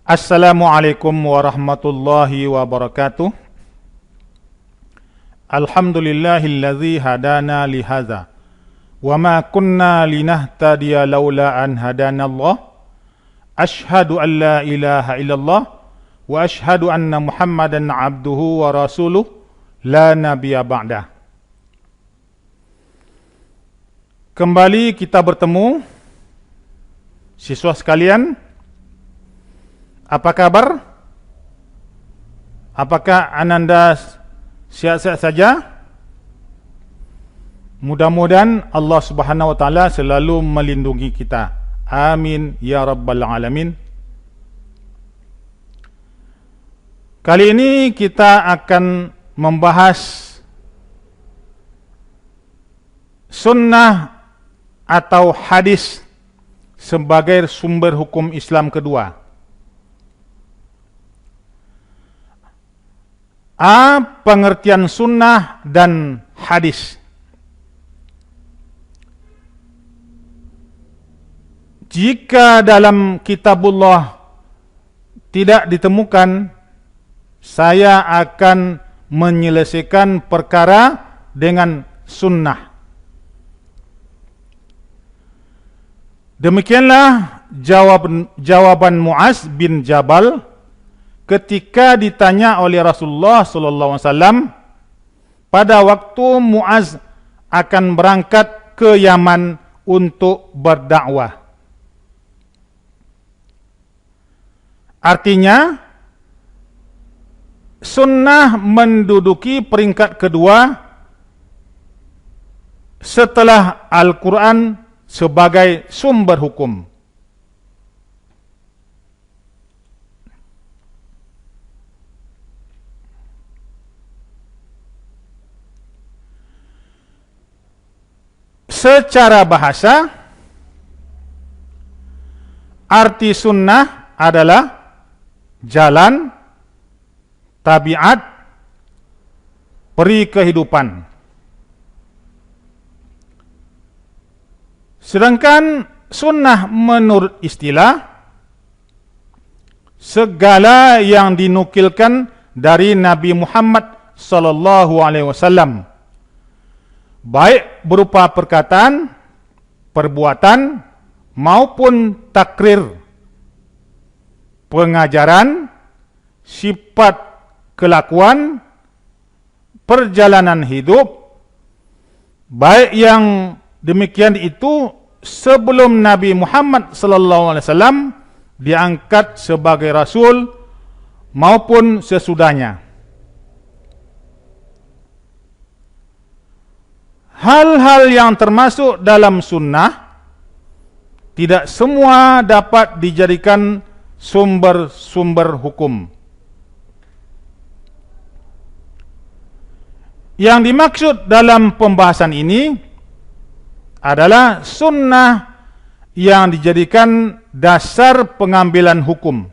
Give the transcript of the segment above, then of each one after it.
Assalamualaikum warahmatullahi wabarakatuh. Alhamdulillahilladzi hadana lihadza wa ma kunna linahtadiya laula an hadanallah. Asyhadu an la ilaha illallah wa asyhadu anna Muhammadan abduhu wa rasuluh la nabiyya ba'dah. Kembali kita bertemu, siswa sekalian. Apa kabar? Apakah Ananda sehat-sehat saja? Mudah-mudahan Allah Subhanahu wa taala selalu melindungi kita. Amin ya rabbal alamin. Kali ini kita akan membahas sunnah atau hadis sebagai sumber hukum Islam kedua. Pengertian sunnah dan hadis. Jika dalam kitabullah tidak ditemukan, saya akan menyelesaikan perkara dengan sunnah. Demikianlah jawaban Muaz bin Jabal ketika ditanya oleh Rasulullah SAW pada waktu Muaz akan berangkat ke Yaman untuk berdakwah. Artinya, sunnah menduduki peringkat kedua setelah Al-Quran sebagai sumber hukum. Secara bahasa, arti sunnah adalah jalan, tabiat, peri kehidupan. Sedangkan sunnah menurut istilah, segala yang dinukilkan dari Nabi Muhammad SAW, baik berupa perkataan, perbuatan, maupun takrir, pengajaran, sifat kelakuan, perjalanan hidup, baik yang demikian itu sebelum Nabi Muhammad SAW diangkat sebagai Rasul maupun sesudahnya. Hal-hal yang termasuk dalam sunnah tidak semua dapat dijadikan sumber-sumber hukum. Yang dimaksud dalam pembahasan ini adalah sunnah yang dijadikan dasar pengambilan hukum.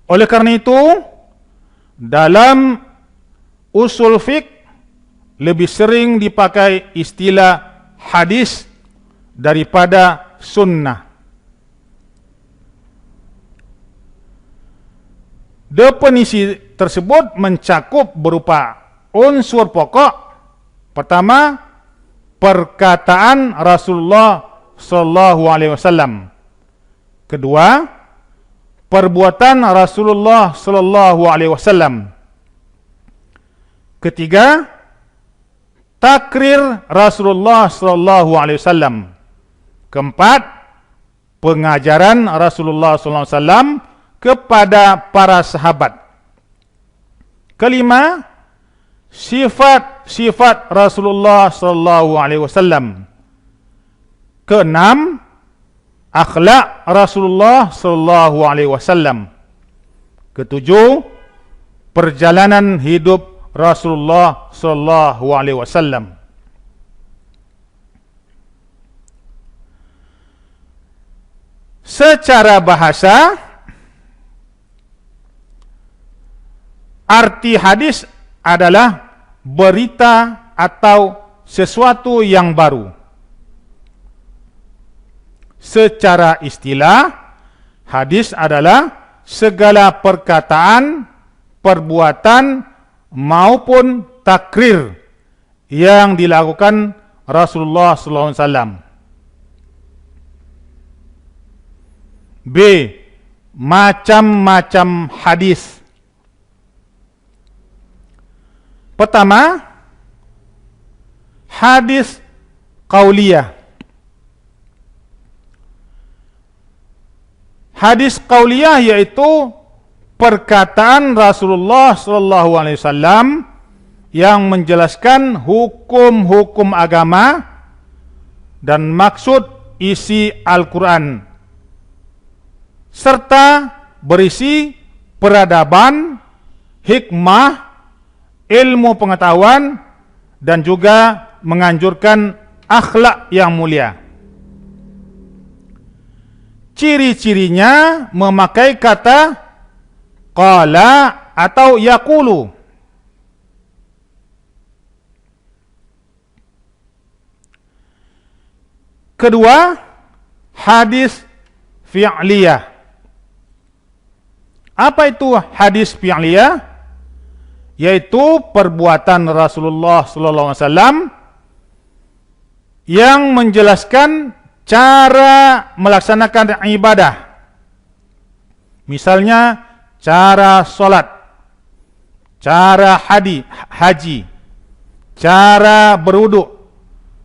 Oleh karena itu, dalam usul fiqh lebih sering dipakai istilah hadis daripada sunnah. Definisi tersebut mencakup berupa unsur pokok. Pertama, perkataan Rasulullah SAW. Kedua, perbuatan Rasulullah SAW. Ketiga, takrir Rasulullah SAW. Keempat, pengajaran Rasulullah SAW kepada para sahabat. Kelima, sifat-sifat Rasulullah SAW. Keenam, akhlak Rasulullah SAW. Ketujuh, perjalanan hidup Rasulullah SAW. Secara bahasa, arti hadis adalah berita atau sesuatu yang baru. Secara istilah, Hadis adalah segala perkataan, perbuatan maupun takrir yang dilakukan Rasulullah SAW. B. Macam-macam hadis. Pertama, hadis qauliyah. Hadis qauliyah yaitu perkataan Rasulullah SAW yang menjelaskan hukum-hukum agama dan maksud isi Al-Quran, serta berisi peradaban, hikmah, ilmu pengetahuan, dan juga menganjurkan akhlak yang mulia. Ciri-cirinya memakai kata qala atau yaqulu. Kedua, hadis fi'liyah. Apa itu hadis fi'liyah? Yaitu perbuatan Rasulullah SAW yang menjelaskan cara melaksanakan ibadah. Misalnya cara sholat, cara haji, cara berwudu,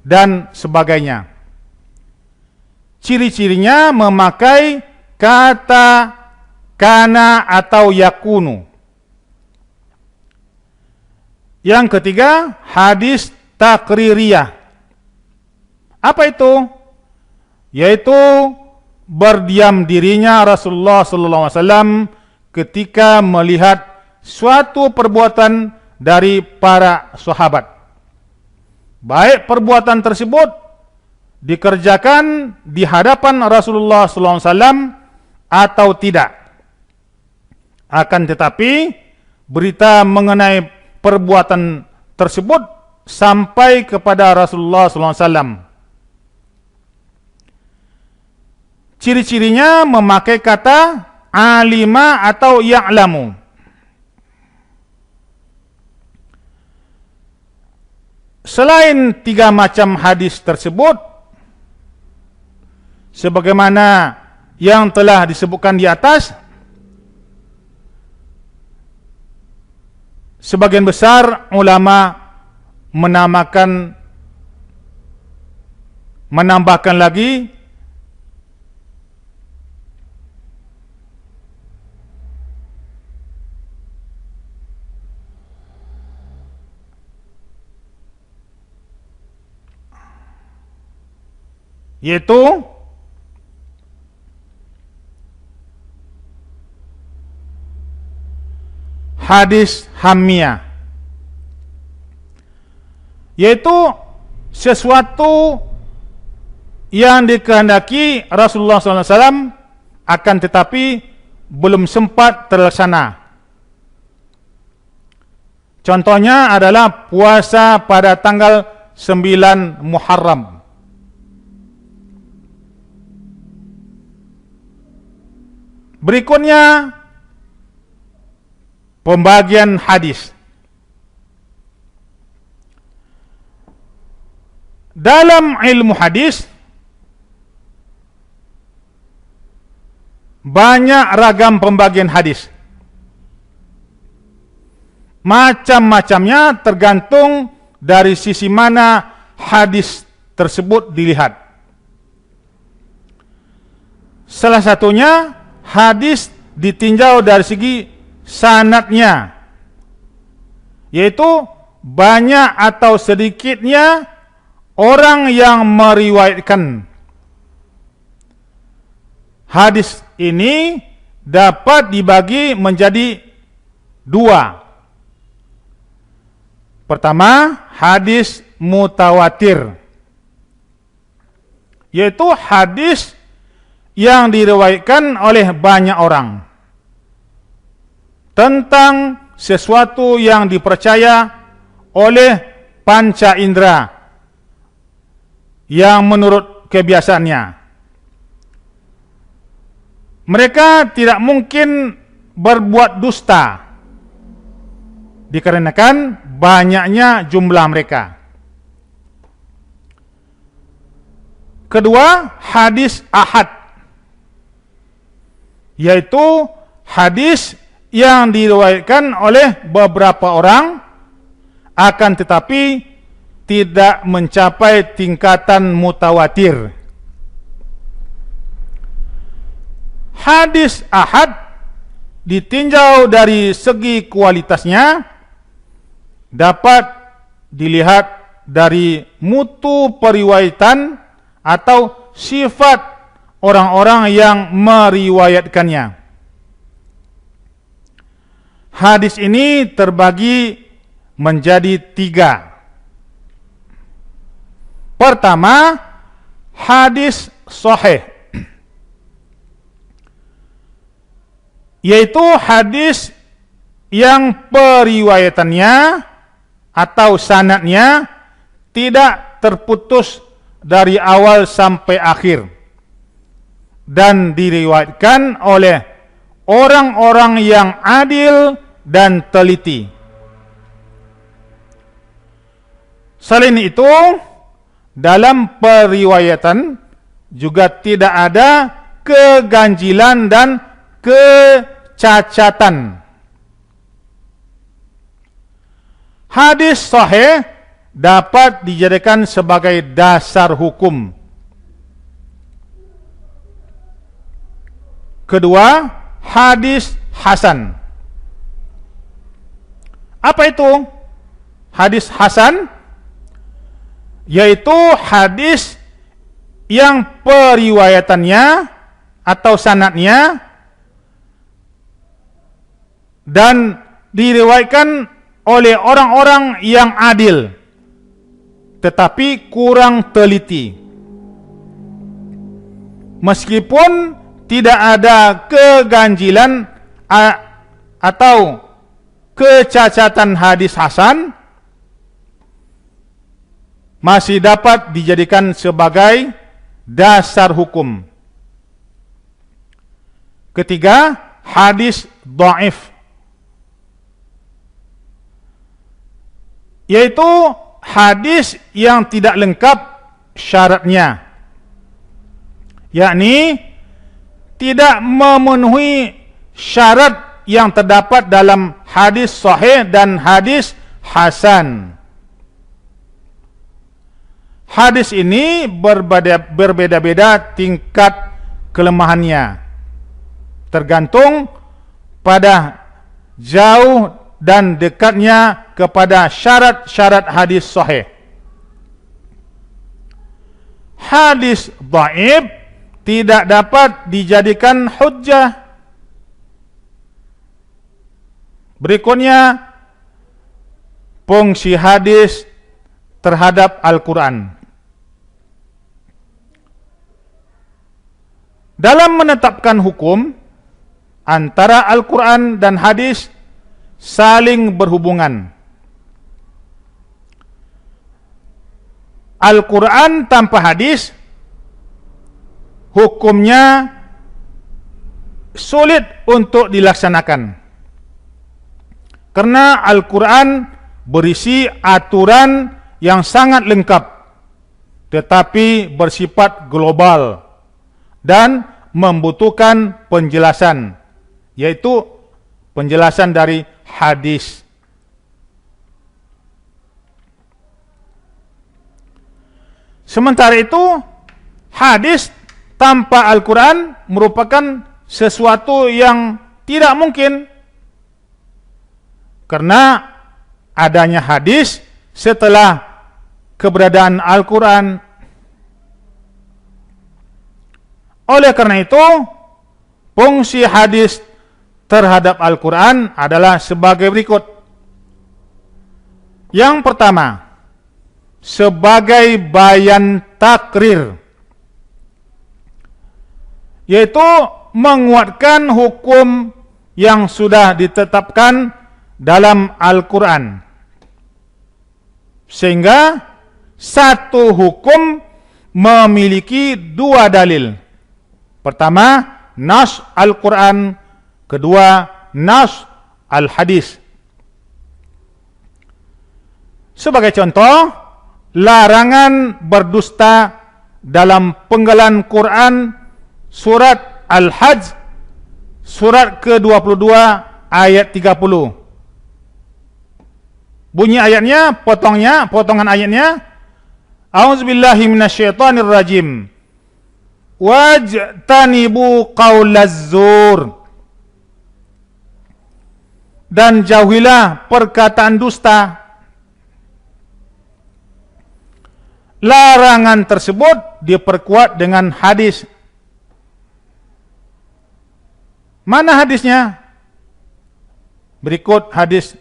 dan sebagainya. Ciri-cirinya memakai kata kana atau yakunu. Yang ketiga, hadis takririyah. Apa itu? Yaitu berdiam dirinya Rasulullah SAW ketika melihat suatu perbuatan dari para sahabat. Baik perbuatan tersebut dikerjakan di hadapan Rasulullah SAW atau tidak. Akan tetapi berita mengenai perbuatan tersebut sampai kepada Rasulullah SAW. Ciri-cirinya memakai kata alima atau ya'lamu. Selain tiga macam hadis tersebut, sebagaimana yang telah disebutkan di atas, sebagian besar ulama menambahkan lagi yaitu hadis hamiyah, yaitu sesuatu yang dikehendaki Rasulullah SAW akan tetapi belum sempat terlaksana. Contohnya adalah puasa pada tanggal 9 Muharram. Berikutnya pembagian hadis. Dalam ilmu hadis banyak ragam pembagian hadis. Macam-macamnya tergantung dari sisi mana hadis tersebut dilihat. Salah satunya hadis ditinjau dari segi sanadnya, yaitu banyak atau sedikitnya orang yang meriwayatkan. Hadis ini dapat dibagi menjadi dua. Pertama, hadis mutawatir, yaitu hadis yang diriwayatkan oleh banyak orang tentang sesuatu yang dipercaya oleh panca indera yang menurut kebiasaannya. mereka tidak mungkin berbuat dusta dikarenakan banyaknya jumlah mereka. Kedua, hadis ahad, yaitu hadis yang diriwayatkan oleh beberapa orang akan tetapi tidak mencapai tingkatan mutawatir. Hadis ahad ditinjau dari segi kualitasnya dapat dilihat dari mutu periwayatan atau sifat orang-orang yang meriwayatkannya. Hadis ini terbagi menjadi 3. Pertama, hadis sahih, yaitu hadis yang periwayatannya atau sanadnya tidak terputus dari awal sampai akhir dan diriwayatkan oleh orang-orang yang adil dan teliti. Selain itu, dalam periwayatan juga tidak ada keganjilan dan kecacatan. Hadis sahih dapat dijadikan sebagai dasar hukum. Kedua, hadis hasan. Apa itu hadis hasan? Yaitu hadis yang periwayatannya atau sanadnya dan diriwayatkan oleh orang-orang yang adil tetapi kurang teliti. Meskipun tidak ada keganjilan atau kecacatan hadis hasan, masih dapat dijadikan sebagai dasar hukum. Ketiga, hadis dhaif, yaitu hadis yang tidak lengkap syaratnya, yakni tidak memenuhi syarat yang terdapat dalam hadis sahih dan hadis hasan. Hadis ini berbeda-beda tingkat kelemahannya, tergantung pada jauh dan dekatnya kepada syarat-syarat hadis sahih. Hadis dhaif tidak dapat dijadikan hujjah. Berikutnya, fungsi hadis terhadap Al-Quran. Dalam menetapkan hukum, antara Al-Quran dan hadis saling berhubungan. Al-Quran tanpa hadis, hukumnya sulit untuk dilaksanakan. Karena Al-Quran berisi aturan yang sangat lengkap, tetapi bersifat global dan membutuhkan penjelasan, yaitu penjelasan dari hadis. Sementara itu, hadis tanpa Al-Quran merupakan sesuatu yang tidak mungkin, karena adanya hadis setelah keberadaan Al-Quran. Oleh karena itu, fungsi hadis terhadap Al-Quran adalah sebagai berikut. Yang pertama, sebagai bayan takrir, yaitu menguatkan hukum yang sudah ditetapkan dalam Al-Quran, sehingga satu hukum memiliki dua dalil. Pertama, nas Al-Quran, kedua nas Al-Hadis. Sebagai contoh, larangan berdusta dalam penggalan Quran surat Al-Hajj surat ke-22 ayat 30. Bunyi ayatnya, potongan ayatnya, A'udzubillahi minasyaitonir rajim. Wajtanibu qaulaz zur. Dan jauhilah perkataan dusta. Larangan tersebut diperkuat dengan hadis. Mana hadisnya? Berikut hadis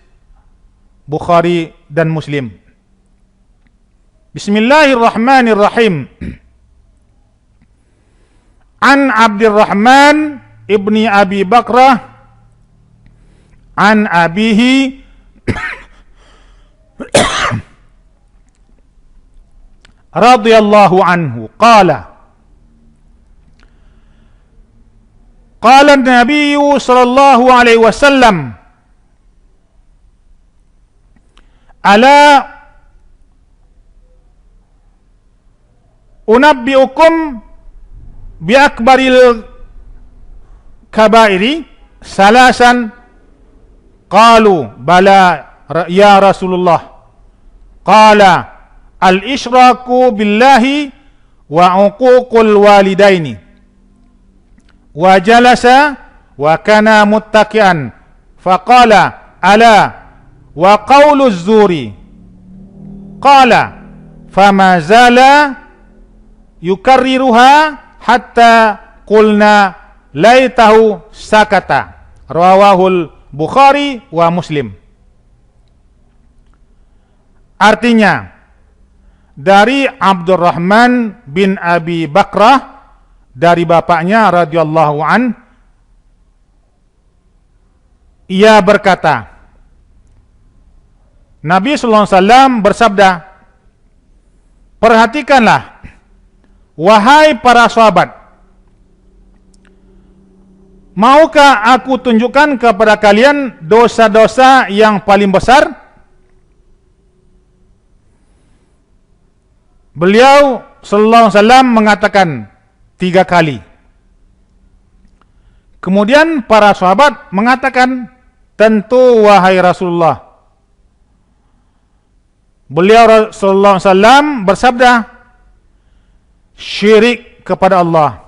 Bukhari dan Muslim. Bismillahirrahmanirrahim. An Abdurrahman ibni Abi Bakrah an abihi radhiyallahu anhu qala an-nabiy sallallahu alaihi wasallam ala unabbiukum bi akbaril kabairi salasan qalu bala ya Rasulullah qala al-isyraku billahi wa uququl walidaini. Wa jalasa wa kana muttaki'an faqala ala wa qawlu zuri. Qala fama zala yukarriruha hatta qulna laitahu sakata. Rawahul Bukhari wa Muslim. Artinya, dari Abdurrahman bin Abi Bakrah, dari bapaknya radhiyallahu an, ia berkata, Nabi sallallahu alaihi wasallam bersabda, perhatikanlah wahai para sahabat, maukah aku tunjukkan kepada kalian dosa-dosa yang paling besar? Beliau sallallahu alaihi wasallam mengatakan 3 kali. Kemudian para sahabat mengatakan, tentu wahai Rasulullah. Beliau sallallahu alaihi wasallam bersabda, syirik kepada Allah,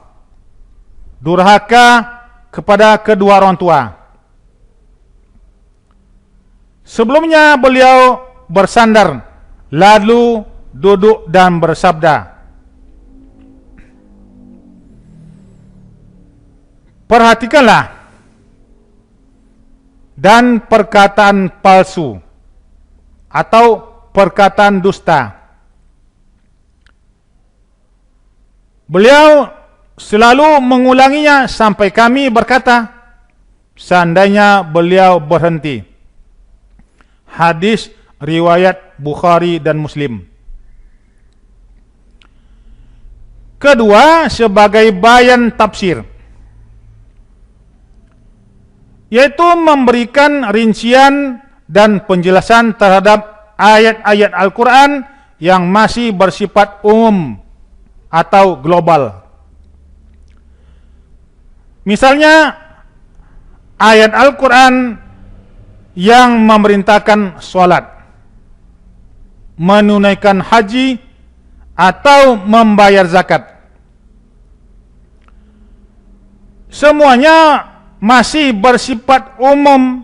durhaka kepada kedua orang tua. Sebelumnya beliau bersandar, lalu duduk dan bersabda, perhatikanlah dan perkataan palsu atau perkataan dusta. Beliau selalu mengulanginya sampai kami berkata, seandainya beliau berhenti. Hadis riwayat Bukhari dan Muslim. Kedua, sebagai bayan tafsir, yaitu memberikan rincian dan penjelasan terhadap ayat-ayat Al-Quran yang masih bersifat umum atau global. Misalnya, ayat Al-Quran yang memerintahkan sholat, menunaikan haji, atau membayar zakat. Semuanya masih bersifat umum.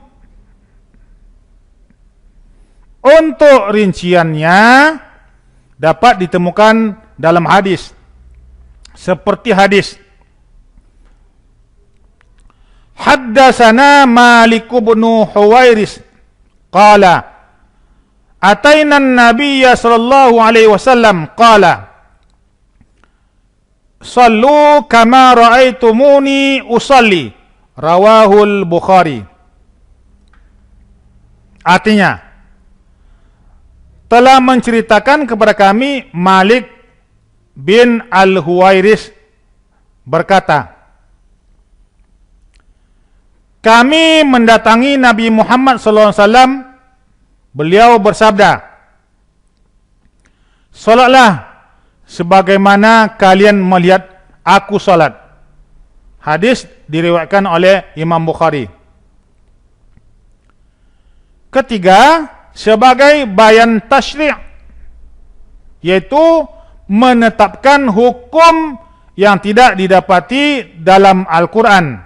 Untuk rinciannya dapat ditemukan dalam hadis. Seperti hadis, Haddatsana Malik bin Huwairis qala Atayna an-nabiyya sallallahu alaihi wasallam qala Sallu kama ra'aitumuni usalli. Rawahul Bukhari. Artinya, telah menceritakan kepada kami Malik bin Al-Huwairis berkata, kami mendatangi Nabi Muhammad SAW. Beliau bersabda, "Salatlah sebagaimana kalian melihat aku salat." Hadis diriwayatkan oleh Imam Bukhari. Ketiga, sebagai bayan tasyri', yaitu menetapkan hukum yang tidak didapati dalam Al-Quran.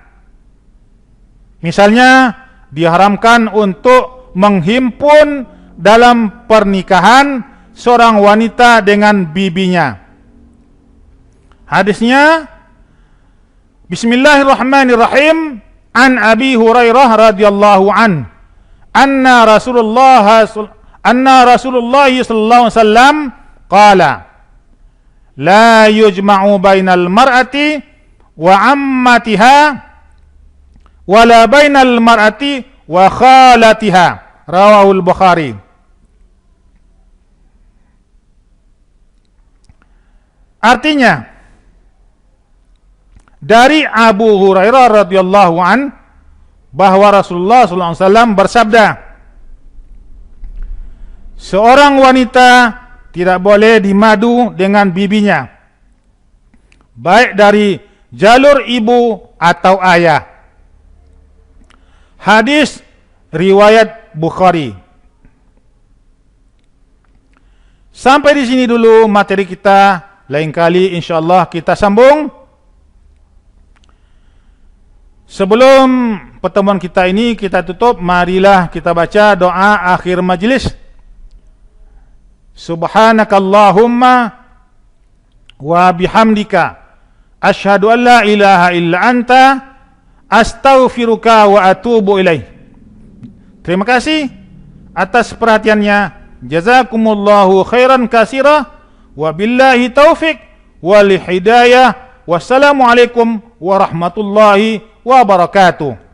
Misalnya, diharamkan untuk menghimpun dalam pernikahan seorang wanita dengan bibinya. Hadisnya, Bismillahirrahmanirrahim, an Abi Hurairah radhiyallahu an, anna Rasulullah sallallahu alaihi wasallam qala, la yujma'u bainal mar'ati wa ammatiha wala bainal mar'ati wa khalatiha. Rawahul Bukhari. Artinya, dari Abu Hurairah radhiyallahu an, bahwa Rasulullah SAW bersabda, seorang wanita tidak boleh dimadu dengan bibinya, baik dari jalur ibu atau ayah. Hadis riwayat Bukhari. Sampai di sini dulu materi kita. Lain kali insyaallah kita sambung. Sebelum pertemuan kita ini kita tutup, marilah kita baca doa akhir majlis. Subhanakallahumma wa bihamdika asyhadu an la ilaha illa anta astaghfiruka wa atubu ilaih. Terima kasih atas perhatiannya. Jazakumullahu khairan katsira. Wabillahi taufik wal hidayah. Wassalamualaikum warahmatullahi wabarakatuh.